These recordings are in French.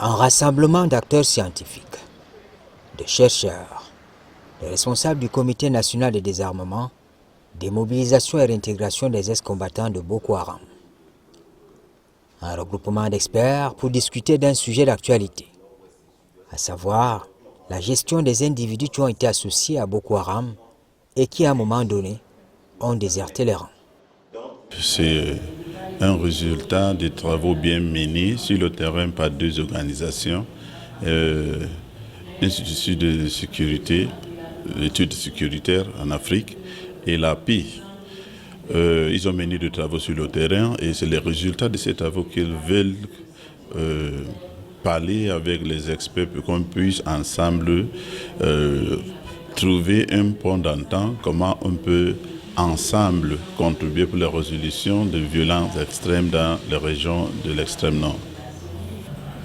Un rassemblement d'acteurs scientifiques, de chercheurs, de responsables du Comité national de désarmement, démobilisation et réintégration des ex-combattants de Boko Haram. Un regroupement d'experts pour discuter d'un sujet d'actualité, à savoir la gestion des individus qui ont été associés à Boko Haram et qui, à un moment donné, ont déserté les rangs. C'est un résultat des travaux bien menés sur le terrain par deux organisations, l'Institut de sécurité, l'étude sécuritaire en Afrique et l'API. Ils ont mené des travaux sur le terrain et c'est les résultats de ces travaux qu'ils veulent parler avec les experts pour qu'on puisse ensemble trouver un point d'entente, comment on peut ensemble contribuer pour la résolution de violences extrêmes dans les régions de l'extrême nord.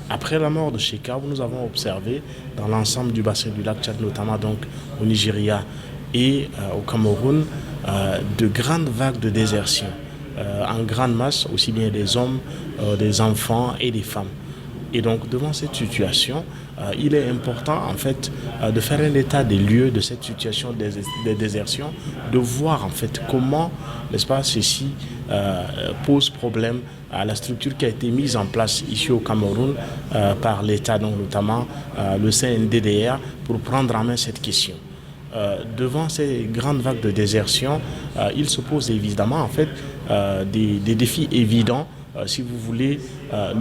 Après la mort de Shekau, nous avons observé dans l'ensemble du bassin du lac Tchad, notamment donc au Nigeria et au Cameroun, de grandes vagues de désertion, en grande masse, aussi bien des hommes, des enfants et des femmes. Et donc, devant cette situation, il est important en fait de faire un état des lieux de cette situation de désertion, de voir en fait comment, n'est-ce pas, ceci pose problème à la structure qui a été mise en place ici au Cameroun par l'État, donc notamment le CNDDR, pour prendre en main cette question. Devant ces grandes vagues de désertion, il se pose évidemment en fait des défis évidents, si vous voulez,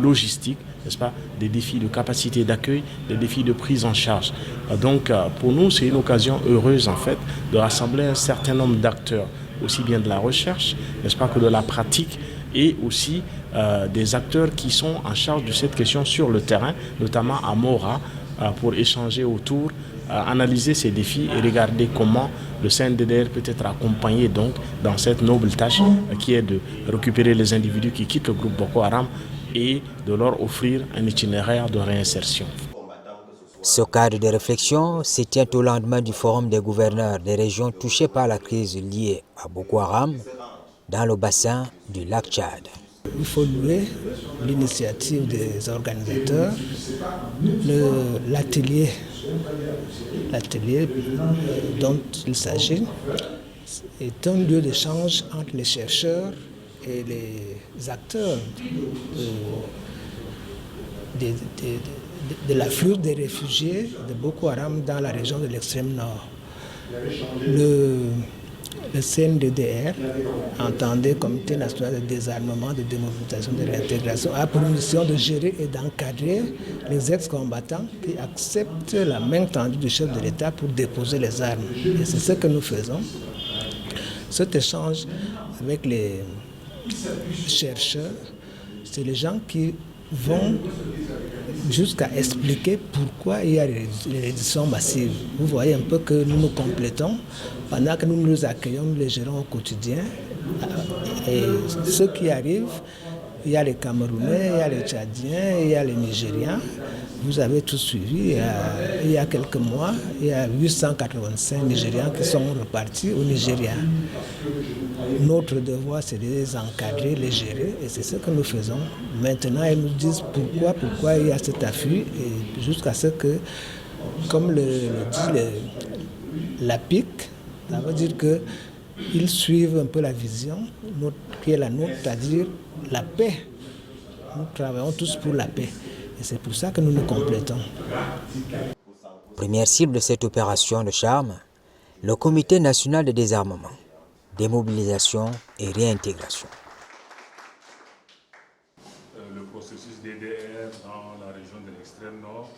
logistiques, n'est-ce pas, des défis de capacité d'accueil, des défis de prise en charge. Donc pour nous, c'est une occasion heureuse en fait de rassembler un certain nombre d'acteurs, aussi bien de la recherche, n'est-ce pas, que de la pratique, et aussi des acteurs qui sont en charge de cette question sur le terrain, notamment à Mora, pour échanger autour, analyser ces défis et regarder comment le CNDDR peut être accompagné donc dans cette noble tâche qui est de récupérer les individus qui quittent le groupe Boko Haram et de leur offrir un itinéraire de réinsertion. Ce cadre de réflexion se tient au lendemain du forum des gouverneurs des régions touchées par la crise liée à Boko Haram dans le bassin du lac Tchad. Il faut louer l'initiative des organisateurs, l'atelier dont il s'agit est un lieu d'échange entre les chercheurs et les acteurs de l'afflux des réfugiés de Boko Haram dans la région de l'extrême nord. Le CNDDR, entendez Comité national de désarmement, de démobilisation, de réintégration, a pour mission de gérer et d'encadrer les ex-combattants qui acceptent la main tendue du chef de l'État pour déposer les armes. Et c'est ce que nous faisons. Cet échange avec les chercheurs, c'est les gens qui vont jusqu'à expliquer pourquoi il y a les réductions massives. Vous voyez un peu que nous nous complétons. Pendant que nous nous accueillons, nous les gérons au quotidien. Et ceux qui arrivent, il y a les Camerounais, il y a les Tchadiens, il y a les Nigériens. Vous avez tout suivi. Il y a quelques mois, il y a 885 Nigériens qui sont repartis au Nigeria. Notre devoir, c'est de les encadrer, les gérer, et c'est ce que nous faisons. Maintenant, ils nous disent pourquoi il y a cet afflux, et jusqu'à ce que, comme le dit la PIC, ça veut dire qu'ils suivent un peu la vision qui est la nôtre, c'est-à-dire la paix. Nous travaillons tous pour la paix, et c'est pour ça que nous nous complétons. Première cible de cette opération de charme, le Comité national de désarmement, démobilisation et réintégration. Le processus DDR dans la région de l'extrême nord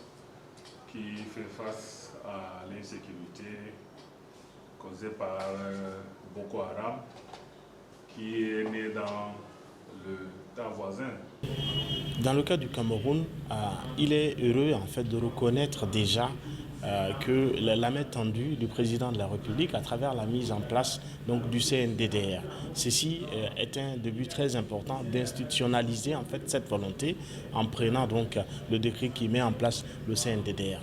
qui fait face à l'insécurité causée par Boko Haram qui est né dans le temps voisin. Dans le cas du Cameroun, il est heureux en fait de reconnaître déjà que la main tendue du président de la République à travers la mise en place donc, du CNDDR. Ceci est un début très important d'institutionnaliser en fait cette volonté en prenant donc le décret qui met en place le CNDDR.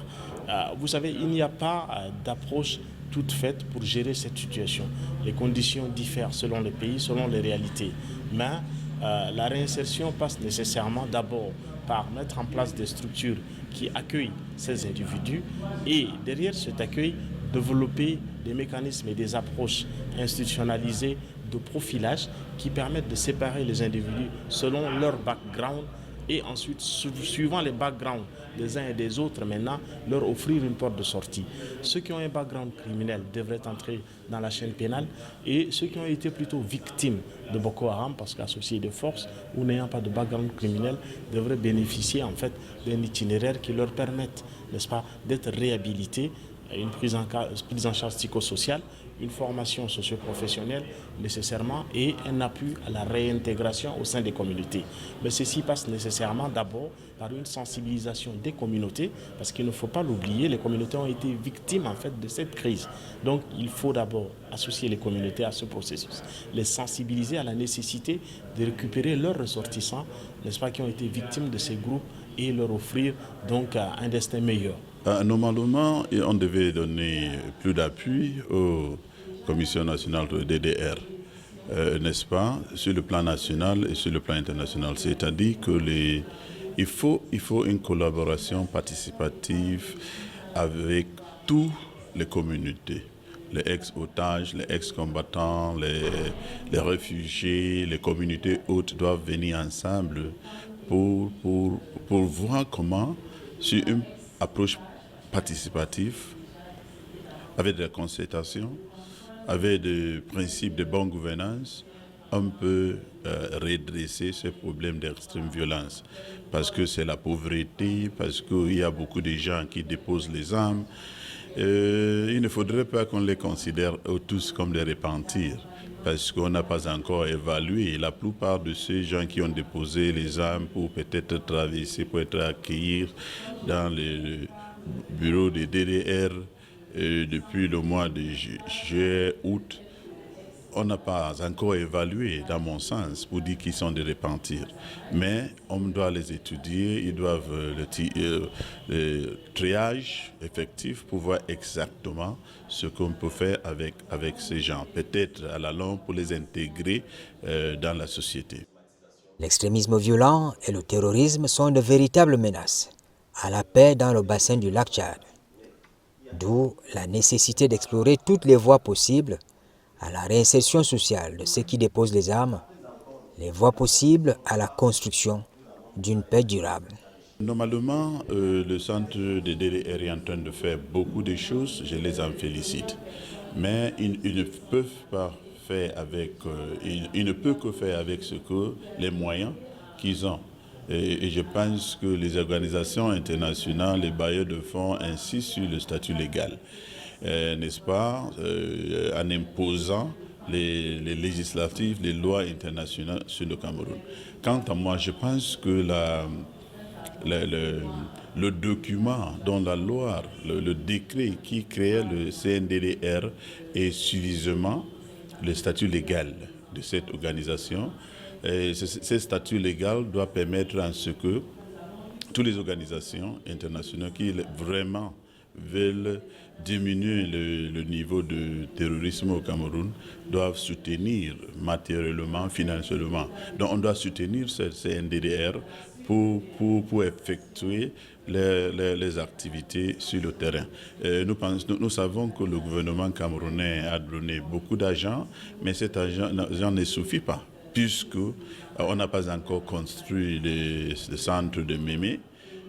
Vous savez, il n'y a pas d'approche toute faite pour gérer cette situation. Les conditions diffèrent selon les pays, selon les réalités. Mais la réinsertion passe nécessairement d'abord par mettre en place des structures qui accueillent ces individus et derrière cet accueil, développer des mécanismes et des approches institutionnalisées de profilage qui permettent de séparer les individus selon leur background et ensuite, suivant les backgrounds des uns et des autres, maintenant, leur offrir une porte de sortie. Ceux qui ont un background criminel devraient entrer dans la chaîne pénale et ceux qui ont été plutôt victimes de Boko Haram, parce qu'associés de force ou n'ayant pas de background criminel, devraient bénéficier en fait d'un itinéraire qui leur permette, n'est-ce pas, d'être réhabilités, une prise en charge psychosociale, une formation socio-professionnelle nécessairement et un appui à la réintégration au sein des communautés. Mais ceci passe nécessairement d'abord par une sensibilisation des communautés, parce qu'il ne faut pas l'oublier, les communautés ont été victimes en fait de cette crise. Donc il faut d'abord associer les communautés à ce processus, les sensibiliser à la nécessité de récupérer leurs ressortissants, n'est-ce pas, qui ont été victimes de ces groupes et leur offrir donc un destin meilleur. Normalement, on devait donner plus d'appui aux commissions nationales de DDR, n'est-ce pas, sur le plan national et sur le plan international. C'est-à-dire qu'il faut une collaboration participative avec toutes les communautés. Les ex-otages, les ex-combattants, les réfugiés, les communautés hautes doivent venir ensemble pour voir comment, sur une approche participative, avec des concertations, avec des principes de bonne gouvernance, on peut redresser ce problème d'extrême violence. Parce que c'est la pauvreté, parce qu'il y a beaucoup de gens qui déposent les armes. Il ne faudrait pas qu'on les considère tous comme des repentis, parce qu'on n'a pas encore évalué la plupart de ces gens qui ont déposé les armes pour peut-être traverser, pour être accueillis dans le bureau de DDR depuis le mois de juillet, août. On n'a pas encore évalué, dans mon sens, pour dire qu'ils sont des repentis. Mais on doit les étudier, ils doivent le triage effectif pour voir exactement ce qu'on peut faire avec ces gens. Peut-être à la longue pour les intégrer dans la société. L'extrémisme violent et le terrorisme sont de véritables menaces à la paix dans le bassin du lac Tchad. D'où la nécessité d'explorer toutes les voies possibles à la réinsertion sociale de ceux qui déposent les armes, les voies possibles à la construction d'une paix durable. Normalement, le centre de DDR est en train de faire beaucoup de choses, je les en félicite. Mais ils ne peuvent pas faire avec, ils ne peuvent que faire avec les moyens qu'ils ont. Et je pense que les organisations internationales, les bailleurs de fonds insistent sur le statut légal. N'est-ce pas, en imposant les législatives, les lois internationales sur le Cameroun. Quant à moi, je pense que le document dont la loi, le décret qui créait le CNDDR est suffisamment le statut légal de cette organisation. Et ce statut légal doit permettre à ce que toutes les organisations internationales qui vraiment veulent diminuer le niveau de terrorisme au Cameroun doivent soutenir matériellement, financièrement. Donc on doit soutenir ce CNDDR pour effectuer les activités sur le terrain. Nous savons que le gouvernement camerounais a donné beaucoup d'argent, mais cet argent ne suffit pas, puisqu'on n'a pas encore construit le centre de Mémé.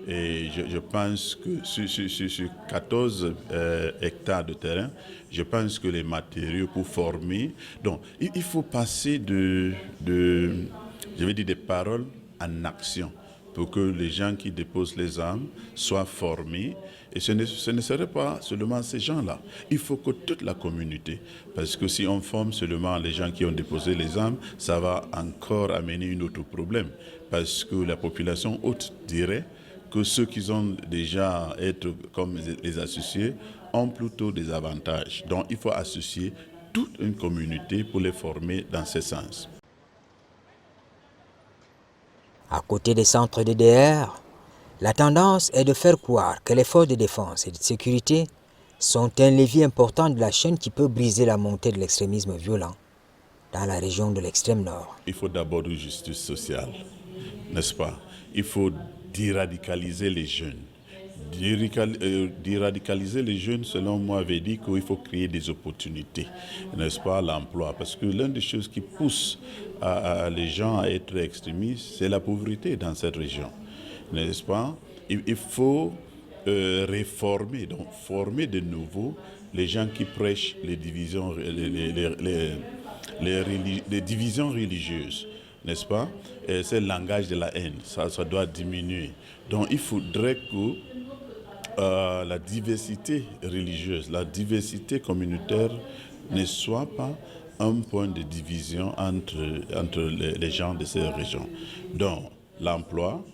Et je pense que sur 14 hectares de terrain, je pense que les matériaux pour former... Donc, il faut passer des paroles en action pour que les gens qui déposent les armes soient formés. Et ce ne serait pas seulement ces gens-là. Il faut que toute la communauté, parce que si on forme seulement les gens qui ont déposé les armes, ça va encore amener un autre problème. Parce que la population haute dirait que ceux qui ont déjà être comme les associés ont plutôt des avantages. Donc il faut associer toute une communauté pour les former dans ce sens. À côté des centres DDR, la tendance est de faire croire que les forces de défense et de sécurité sont un levier important de la chaîne qui peut briser la montée de l'extrémisme violent. dans la région de l'extrême nord. Il faut d'abord une justice sociale, n'est-ce pas? Il faut déradicaliser les jeunes. Déradicaliser les jeunes, selon moi, veut dire qu'il faut créer des opportunités, n'est-ce pas, l'emploi. Parce que l'une des choses qui pousse les gens à être extrémistes, c'est la pauvreté dans cette région, n'est-ce pas? Il faut réformer, donc former de nouveau les gens qui prêchent les divisions, les divisions religieuses, n'est-ce pas? Et c'est le langage de la haine, ça doit diminuer. Donc il faudrait que la diversité religieuse, la diversité communautaire ne soit pas un point de division entre les gens de ces régions. Donc l'emploi,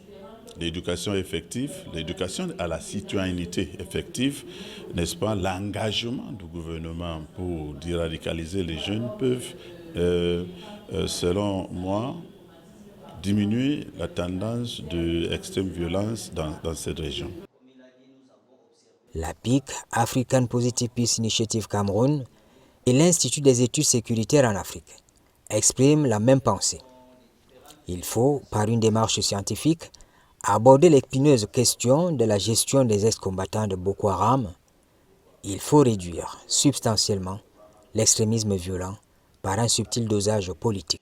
l'éducation effective, l'éducation à la citoyenneté effective, n'est-ce pas, l'engagement du gouvernement pour déradicaliser les jeunes peuvent, selon moi, diminuer la tendance d'extrême violence dans cette région. La PIC, African Positive Peace Initiative Cameroun, et l'Institut des études sécuritaires en Afrique expriment la même pensée. Il faut, par une démarche scientifique, aborder l'épineuse question de la gestion des ex-combattants de Boko Haram. Il faut réduire substantiellement l'extrémisme violent par un subtil dosage politique.